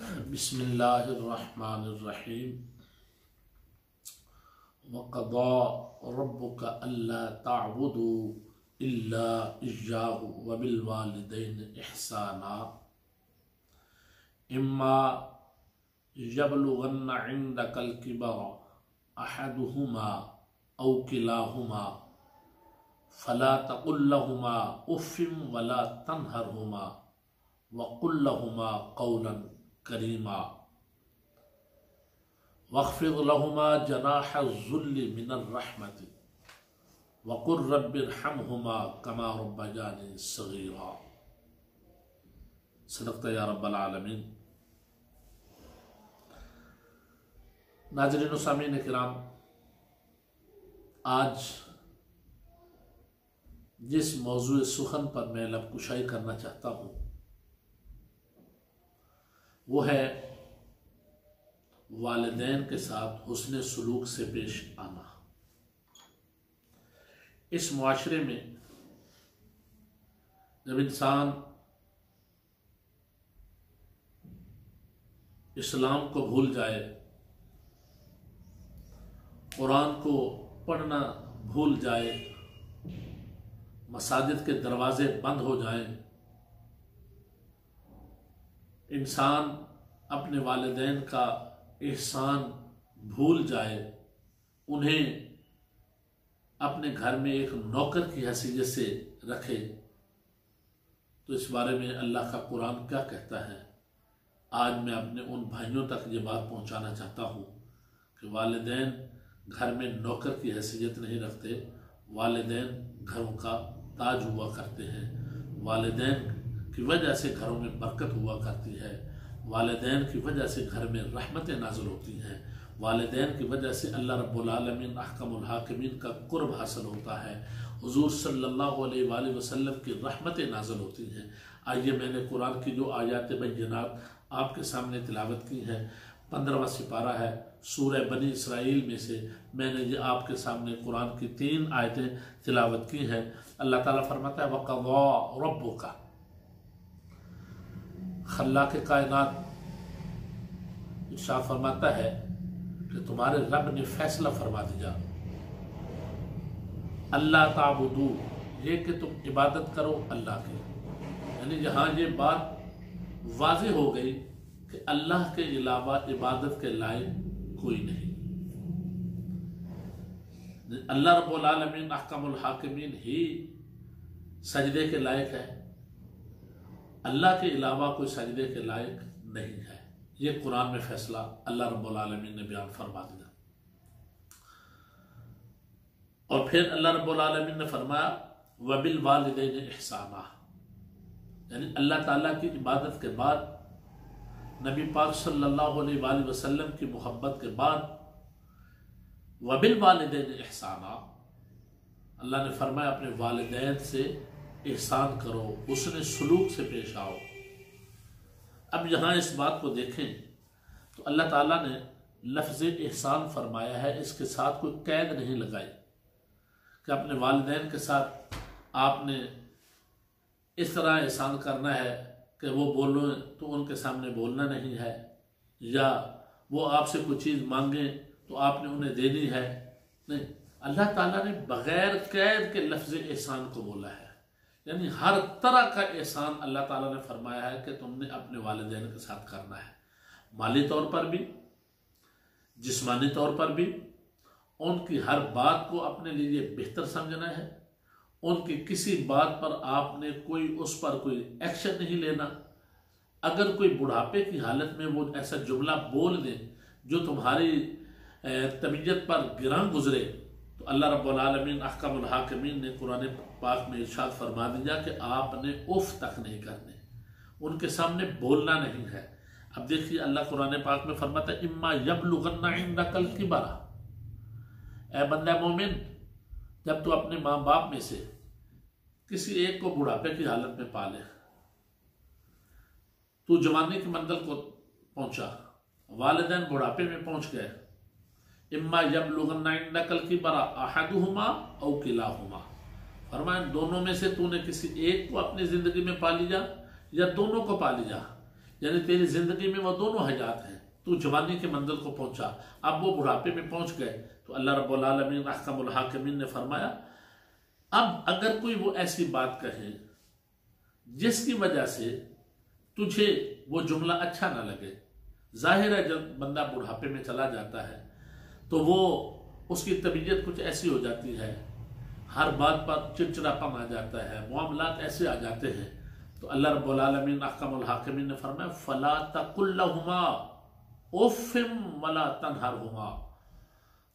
بسم اللہ الرحمن الرحیم وَقَضَى رَبُّكَ أَلَّا تَعْبُدُوا إِلَّا إِيَّاهُ وَبِالْوَالِدَيْنِ إِحْسَانًا إِمَّا يَبْلُغَنَّ عِندَكَ الْكِبَرَ أَحَدُهُمَا أَوْ كِلَاهُمَا فَلَا تَقُل لَّهُمَا أُفٍّ وَلَا تَنْهَرْهُمَا وَقُل لَّهُمَا قَوْلًا كريما واخفض لهما جناح الذل من الرحمة وقل رب ارحمهما كما ربياني صغيرا۔ صدقت یا رب العالمین۔ ناظرین و سامعین کرام، آج جس موضوع سخن پر میں لب کشائی کرنا چاہتا ہوں وہ ہے والدین کے ساتھ حسن سلوک سے پیش آنا۔ اس معاشرے میں جب انسان اسلام کو بھول جائے، قرآن کو پڑھنا بھول جائے، مساجد کے دروازے بند ہو جائیں، انسان اپنے والدین کا احسان بھول جائے، انہیں اپنے گھر میں ایک نوکر کی حیثیت سے رکھے، تو اس بارے میں اللہ کا قرآن کیا کہتا ہے؟ آج میں اپنے ان بھائیوں تک یہ بات پہنچانا چاہتا ہوں کہ والدین گھر میں نوکر کی حیثیت نہیں رکھتے، والدین گھروں کا تاج ہوا کرتے ہیں، والدین کی وجہ سے گھروں میں برکت ہوا کرتی ہے، والدین کی وجہ سے گھر میں رحمتیں نازل ہوتی ہیں، والدین کی وجہ سے اللہ رب العالمین احکم الحاکمین کا قرب حاصل ہوتا ہے، حضور صلی اللہ علیہ وآلہ وسلم کی رحمتیں نازل ہوتی ہیں۔ آئیے میں نے قرآن کی جو آیات بینات آپ کے سامنے تلاوت کی ہیں، 15واں سپارہ ہے سورہ بنی اسرائیل میں سے میں نے یہ آپ کے سامنے قرآن کی 3 آیتیں تلاوت کی ہیں۔ اللہ تعالیٰ فرماتا ہے وَقَضَى رَبُّكَ، خلاق کائنات ارشاد فرماتا ہے کہ تمہارے رب نے فیصلہ فرما دیا، اللہ تعبدو، یہ کہ تم عبادت کرو اللہ کی، یعنی یہاں یہ بات واضح ہو گئی کہ اللہ کے علاوہ عبادت کے لائق کوئی نہیں، اللہ رب العالمین احکم الحاکمین ہی سجدے کے لائق ہے، اللہ کے علاوہ کوئی سجدے کے لائق نہیں ہے۔ یہ قرآن میں فیصلہ اللہ رب العالمین نے بیان فرما دیا۔ اور پھر اللہ رب العالمین نے فرمایا وَبِالْوَالِدَيْنِ إِحْسَانًا، یعنی اللہ تعالیٰ کی عبادت کے بعد، نبی پاک صلی اللہ علیہ وآلہ وسلم کی محبت کے بعد وَبِالْوَالِدَيْنِ إِحْسَانًا، اللہ نے فرمایا اپنے والدین سے احسان کرو، حسن سلوک سے پیش آؤ۔ اب یہاں اس بات کو دیکھیں تو اللہ تعالیٰ نے لفظ احسان فرمایا ہے، اس کے ساتھ کوئی قید نہیں لگائی کہ اپنے والدین کے ساتھ آپ نے اس طرح احسان کرنا ہے کہ وہ بولو تو ان کے سامنے بولنا نہیں ہے، یا وہ آپ سے کوئی چیز مانگیں تو آپ نے انہیں دینی ہے، نہیں، اللہ تعالیٰ نے بغیر قید کے لفظ احسان کو بولا ہے، یعنی ہر طرح کا احسان اللہ تعالیٰ نے فرمایا ہے کہ تم نے اپنے والدین کے ساتھ کرنا ہے، مالی طور پر بھی، جسمانی طور پر بھی، ان کی ہر بات کو اپنے لیے بہتر سمجھنا ہے، ان کی کسی بات پر آپ نے اس پر کوئی ایکشن نہیں لینا۔ اگر کوئی بڑھاپے کی حالت میں وہ ایسا جملہ بول دیں جو تمہاری طبیعت پر گراں گزرے تو اللہ رب العالمین احکم الحاکمین نے قرآن پاک میں ارشاد فرما دیا کہ آپ نے اف تک نہیں کرنے، ان کے سامنے بولنا نہیں ہے۔ اب دیکھیے اللہ قرآن پاک میں فرماتا ہے اما یبلغن عندک الکبر، اے بندہ مومن، جب تو اپنے ماں باپ میں سے کسی ایک کو بڑھاپے کی حالت میں پالے، تو جوانی کی منزل کو پہنچا، والدین بڑھاپے میں پہنچ گئے، اما یبلغن عندک الکبر احدہما او کلاہما، فرمایا دونوں میں سے تو نے کسی ایک کو اپنی زندگی میں پا لیا یا دونوں کو پا لیا، یعنی تیری زندگی میں وہ دونوں حیات ہیں، تو جوانی کے منزل کو پہنچا، اب وہ بڑھاپے میں پہنچ گئے، تو اللہ رب العالمین احکم الحاکمین نے فرمایا اب اگر کوئی وہ ایسی بات کہے جس کی وجہ سے تجھے وہ جملہ اچھا نہ لگے، ظاہر ہے جب بندہ بڑھاپے میں چلا جاتا ہے تو وہ اس کی طبیعت کچھ ایسی ہو جاتی ہے، ہر بات پر چڑچڑاپن آ جاتا ہے، معاملات ایسے آ جاتے ہیں، تو اللہ رب العالمین احکم الحاکمین نے فرمایا فلا تقل لهما اف ولا تنہرهما۔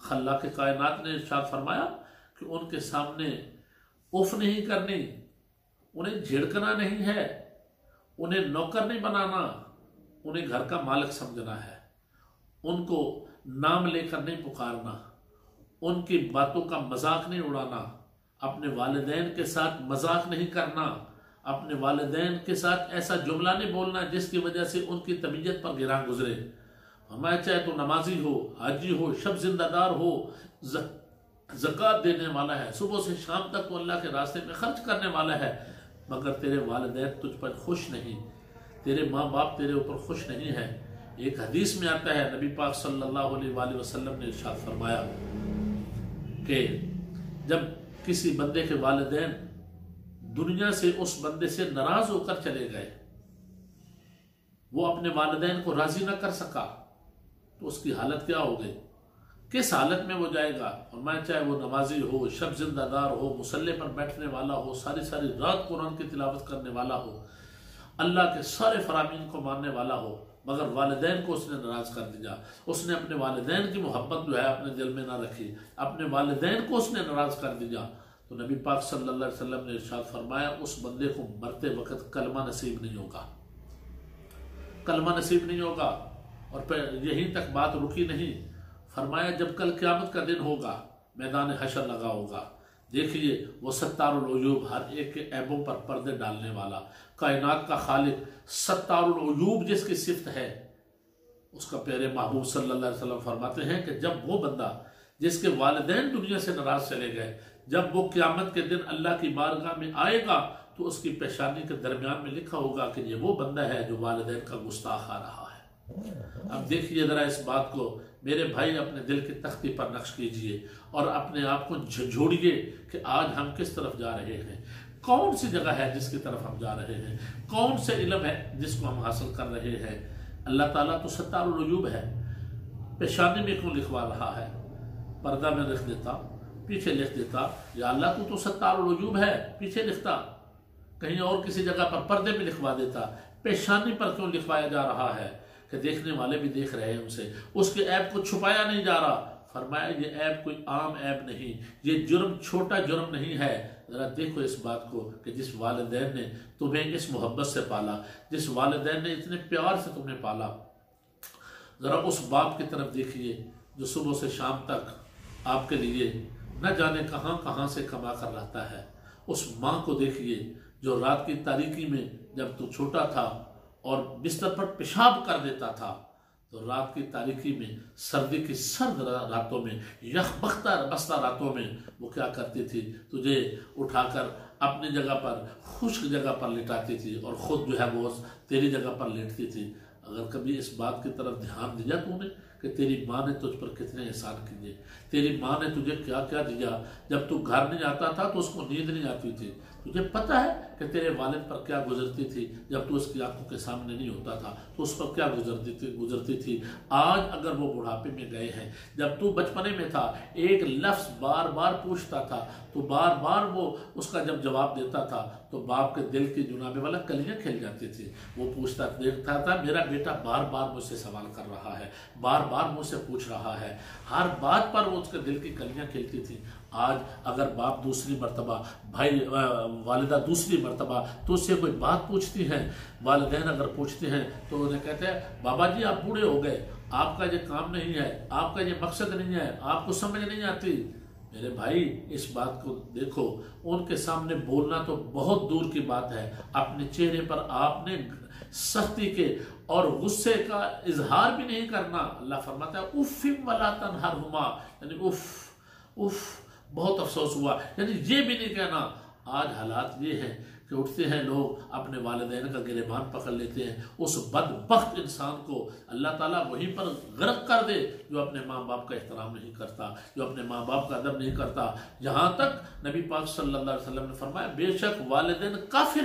خلاق کائنات نے ارشاد فرمایا کہ ان کے سامنے اف نہیں کرنی، انہیں جھڑکنا نہیں ہے، انہیں نوکر نہیں بنانا، انہیں گھر کا مالک سمجھنا ہے، ان کو نام لے کر نہیں پکارنا، ان کی باتوں کا مذاق نہیں اڑانا، اپنے والدین کے ساتھ مذاق نہیں کرنا، اپنے والدین کے ساتھ ایسا جملہ نہیں بولنا جس کی وجہ سے ان کی طبیعت پر گراں گزرے۔ ہمیں چاہے تو نمازی ہو، حاجی ہو، شب زندہ دار ہو، زکوٰۃ دینے والا ہے، صبح سے شام تک تو اللہ کے راستے میں خرچ کرنے والا ہے، مگر تیرے والدین تجھ پر خوش نہیں، تیرے ماں باپ تیرے اوپر خوش نہیں ہے۔ ایک حدیث میں آتا ہے نبی پاک صلی اللہ علیہ وآلہ وسلم نے ارشاد فرمایا کہ جب کسی بندے کے والدین دنیا سے اس بندے سے ناراض ہو کر چلے گئے، وہ اپنے والدین کو راضی نہ کر سکا، تو اس کی حالت کیا ہو گئی، کس حالت میں وہ جائے گا؟ اور میں چاہے وہ نمازی ہو، شب زندہ دار ہو، مصلی پر بیٹھنے والا ہو، ساری ساری رات قرآن کی تلاوت کرنے والا ہو، اللہ کے سارے فرامین کو ماننے والا ہو، مگر والدین کو اس نے ناراض کر دیا، اس نے اپنے والدین کی محبت جو ہے اپنے دل میں نہ رکھی، اپنے والدین کو اس نے ناراض کر دیا، تو نبی پاک صلی اللہ علیہ وسلم نے ارشاد فرمایا اس بندے کو مرتے وقت کلمہ نصیب نہیں ہوگا، کلمہ نصیب نہیں ہوگا۔ اور پھر یہیں تک بات رکی نہیں، فرمایا جب کل قیامت کا دن ہوگا، میدان حشر لگا ہوگا، دیکھیے وہ ستار العیوب، ہر ایک کے عیبوں پر پردے ڈالنے والا، کائنات کا خالق، ستار العیوب جس کی صفت ہے، اس کا پیارے محبوب صلی اللہ علیہ وسلم فرماتے ہیں کہ جب وہ بندہ جس کے والدین دنیا سے ناراض چلے گئے، جب وہ قیامت کے دن اللہ کی بارگاہ میں آئے گا تو اس کی پیشانی کے درمیان میں لکھا ہوگا کہ یہ وہ بندہ ہے جو والدین کا گستاخ آ رہا ہے۔ اب دیکھیے ذرا اس بات کو میرے بھائی اپنے دل کی تختی پر نقش کیجئے اور اپنے آپ کو جھنجھوڑیے کہ آج ہم کس طرف جا رہے ہیں، کون سی جگہ ہے جس کی طرف ہم جا رہے ہیں، کون سے علم ہے جس کو ہم حاصل کر رہے ہیں۔ اللہ تعالیٰ تو ستار العیوب ہے، پیشانی میں کیوں لکھوا رہا ہے؟ پردہ میں لکھ دیتا، پیچھے لکھ دیتا، یا اللہ تو ستار العیوب ہے، پیچھے لکھتا، کہیں اور کسی جگہ پر پردے میں لکھوا دیتا، پیشانی پر کیوں لکھوایا جا رہا ہے کہ دیکھنے والے بھی دیکھ رہے ہیں اسے، اس کے عیب کو چھپایا نہیں جا رہا۔ فرمایا یہ عیب کوئی عام عیب نہیں، یہ جرم چھوٹا جرم نہیں ہے۔ ذرا دیکھو اس بات کو کہ جس والدین نے تمہیں اس محبت سے پالا، جس والدین نے اتنے پیار سے تمہیں پالا، ذرا اس باپ کی طرف دیکھیے جو صبح سے شام تک آپ کے لیے نہ جانے کہاں کہاں سے کما کر رہتا ہے۔ اس ماں کو دیکھیے جو رات کی تاریکی میں جب تو چھوٹا تھا اور بستر پر پیشاب کر دیتا تھا، تو رات کی تاریکی میں، سردی کی سرد راتوں میں، یخ بستہ راتوں میں وہ کیا کرتی تھی؟ تجھے اٹھا کر اپنی جگہ پر، خشک جگہ پر لٹاتی تھی اور خود جو ہے وہ تیری جگہ پر لیٹتی تھی۔ اگر کبھی اس بات کی طرف دھیان دیا تو نے کہ تیری ماں نے تجھ پر کتنے احسان کیے، تیری ماں نے تجھے کیا کیا دیا؟ جب تو گھر نہیں آتا تھا تو اس کو نیند نہیں آتی تھی، تجھے پتہ ہے کہ تیرے والد پر کیا گزرتی تھی، جب تو اس کی آنکھوں کے سامنے نہیں ہوتا تھا تو اس پر کیا گزرتی تھی۔ آج اگر وہ بڑھاپے میں گئے ہیں، جب تو بچپنے میں تھا ایک لفظ بار بار پوچھتا تھا تو بار بار وہ اس کا جب جواب دیتا تھا تو باپ کے دل کی جناب والا کلیاں کھل جاتی تھی۔ وہ پوچھتا دیکھتا تھا میرا بیٹا بار بار مجھ سے سوال کر رہا ہے، بار بار مجھ سے پوچھ رہا ہے، ہر بات پر وہ اس کے دل کی کلیاں کھلتی تھی۔ آج اگر باپ دوسری مرتبہ، بھائی والدہ دوسری مرتبہ تو اس سے کوئی بات پوچھتی ہیں، والدین اگر پوچھتے ہیں تو انہیں کہتے ہیں بابا جی آپ بوڑھے ہو گئے، آپ کا یہ کام نہیں ہے، آپ کا یہ مقصد نہیں ہے، آپ کو سمجھ نہیں آتی۔ میرے بھائی اس بات کو دیکھو، ان کے سامنے بولنا تو بہت دور کی بات ہے، اپنے چہرے پر آپ نے سختی کے اور غصے کا اظہار بھی نہیں کرنا۔ اللہ فرماتا ہے اف ولا تنہرہما، یعنی اف بہت افسوس ہوا، یعنی یہ بھی نہیں کہنا۔ آج حالات یہ ہیں کہ اٹھتے ہیں لوگ اپنے والدین کا گریبان پکڑ لیتے ہیں، اس بدبخت انسان کو اللہ تعالیٰ وہیں پر غرق کر دے جو اپنے ماں باپ کا احترام نہیں کرتا، جو اپنے ماں باپ کا ادب نہیں کرتا۔ یہاں تک نبی پاک صلی اللہ علیہ وسلم نے فرمایا بے شک والدین کافر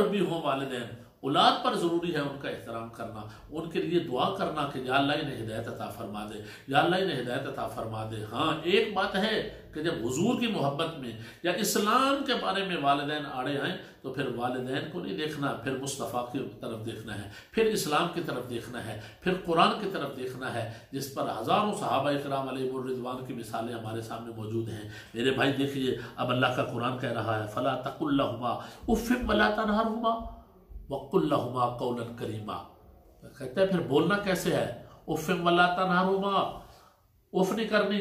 بھی ہوں والدین، اولاد پر ضروری ہے ان کا احترام کرنا، ان کے لیے دعا کرنا کہ یا اللہ انہیں ہدایت عطا فرما دے، یا اللہ انہیں ہدایت عطا فرما دے۔ ہاں ایک بات ہے کہ جب حضور کی محبت میں یا اسلام کے بارے میں والدین آڑے آئیں تو پھر والدین کو نہیں دیکھنا، پھر مصطفیٰ کی طرف دیکھنا ہے، پھر اسلام کی طرف دیکھنا ہے، پھر قرآن کی طرف دیکھنا ہے، جس پر ہزاروں صحابہ کرام علیہ الرضوان کی مثالیں ہمارے سامنے موجود ہیں۔ میرے بھائی دیکھیے اب اللہ کا قرآن کہہ رہا ہے فَلَا تَقُلْ لَهُمَا اُفٍّ وَلَا تَنْهَرْهُمَا وَقُلْ لَهُمَا قَوْلًا كَرِيمًا۔ کہتے ہیں پھر بولنا کیسے ہے؟ اُفٍّ وَلَا تَنْهَرْهُمَا، اف نہیں کرنی،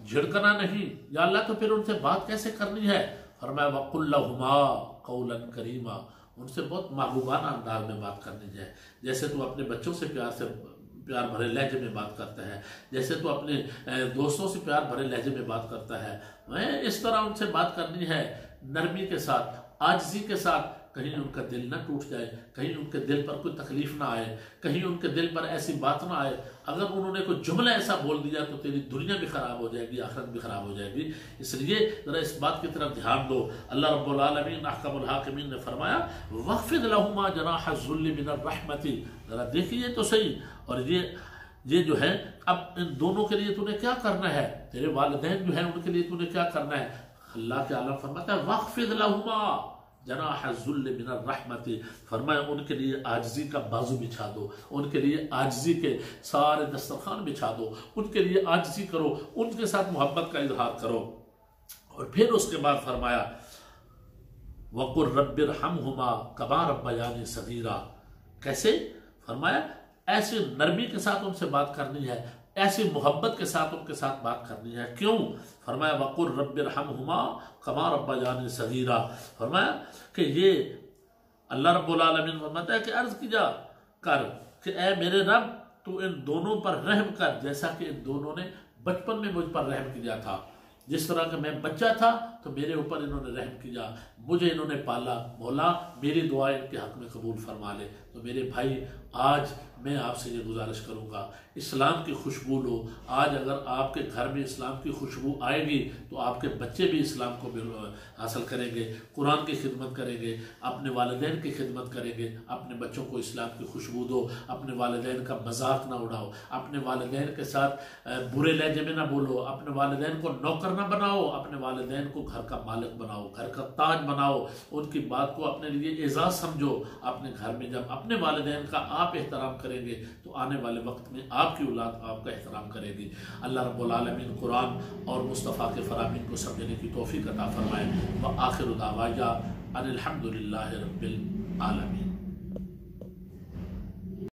جھڑکنا نہیں، یا اللہ تو پھر ان سے بات کیسے کرنی ہے؟ فرمایا وَقُلْ لَهُمَا قَوْلًا كَرِيمًا، ان سے بہت محبوبانہ انداز میں بات کرنی ہے، جیسے تو اپنے بچوں سے پیار بھرے لہجے میں بات کرتا ہے، جیسے تو اپنے دوستوں سے پیار بھرے لہجے میں بات کرتا ہے، اس طرح ان سے بات کرنی ہے، نرمی کے ساتھ، عاجزی کے ساتھ، کہیں ان کا دل نہ ٹوٹ جائے، کہیں ان کے دل پر کوئی تکلیف نہ آئے، کہیں ان کے دل پر ایسی بات نہ آئے، اگر انہوں نے کوئی جملہ ایسا بول دیا تو تیری دنیا بھی خراب ہو جائے گی، آخرت بھی خراب ہو جائے گی۔ اس لیے ذرا اس بات کی طرف دھیان دو۔ اللہ رب العالمین احکم الحاکمین نے فرمایا وَخْفِضْ لَهُمَا جَنَاحَ الذُّلِّ مِنَ الرَّحْمَةِ، ذرا دیکھیے تو صحیح، اور یہ جو ہے اب ان دونوں کے لیے تو نے کیا کرنا ہے، تیرے والدین جو ہیں ان کے لیے تو نے کیا کرنا ہے؟ اللہ کے عالم فرماتا ہے وَخْفِضْ لَهُمَا جناح الذل من الرحمت، فرمایا ان کے لیے عاجزی کا بازو بچھا دو، ان کے لیے عاجزی کے سارے دسترخوان بچھا دو، ان کے لیے عاجزی کرو، ان کے ساتھ محبت کا اظہار کرو۔ اور پھر اس کے بعد فرمایا وَقُلْ رَبِّ ارْحَمْهُمَا كَمَا رَبَّيَانِي صَغِيرًا، کیسے؟ فرمایا ایسے نرمی کے ساتھ ان سے بات کرنی ہے، ایسی محبت کے ساتھ ان کے ساتھ بات کرنی ہے۔ کیوں؟ فرمایا وَقُلْ رَبِّ ارْحَمْهُمَا كَمَا رَبَّيَانِي صَغِيرًا، فرمایا کہ یہ اللہ رب العالمین فرماتا ہے کہ عرض کیا کر کہ اے میرے رب تو ان دونوں پر رحم کر جیسا کہ ان دونوں نے بچپن میں مجھ پر رحم کیا تھا، جس طرح کہ میں بچہ تھا تو میرے اوپر انہوں نے رحم کیا، مجھے انہوں نے پالا، مولا میری دعا ان کے حق میں قبول فرما لے۔ تو میرے بھائی آج میں آپ سے یہ گزارش کروں گا اسلام کی خوشبو لو۔ آج اگر آپ کے گھر میں اسلام کی خوشبو آئے گی تو آپ کے بچے بھی اسلام کو حاصل کریں گے، قرآن کی خدمت کریں گے، اپنے والدین کی خدمت کریں گے۔ اپنے بچوں کو اسلام کی خوشبو دو، اپنے والدین کا مذاق نہ اڑاؤ، اپنے والدین کے ساتھ برے لہجے میں نہ بولو، اپنے والدین کو نوکر نہ بناؤ، اپنے والدین کو گھر کا مالک بناؤ، گھر کا تاج بناؤ، ان کی بات کو اپنے لیے اعزاز سمجھو۔ اپنے گھر میں جب اپنے والدین کا آپ احترام کریں گے تو آنے والے وقت میں آپ کی اولاد آپ کا احترام کرے گی۔ اللہ رب العالمین قرآن اور مصطفیٰ کے فرامین کو سمجھنے کی توفیق عطا فرمائے۔ وآخر دعوانا ان الحمد للہ رب العالمین۔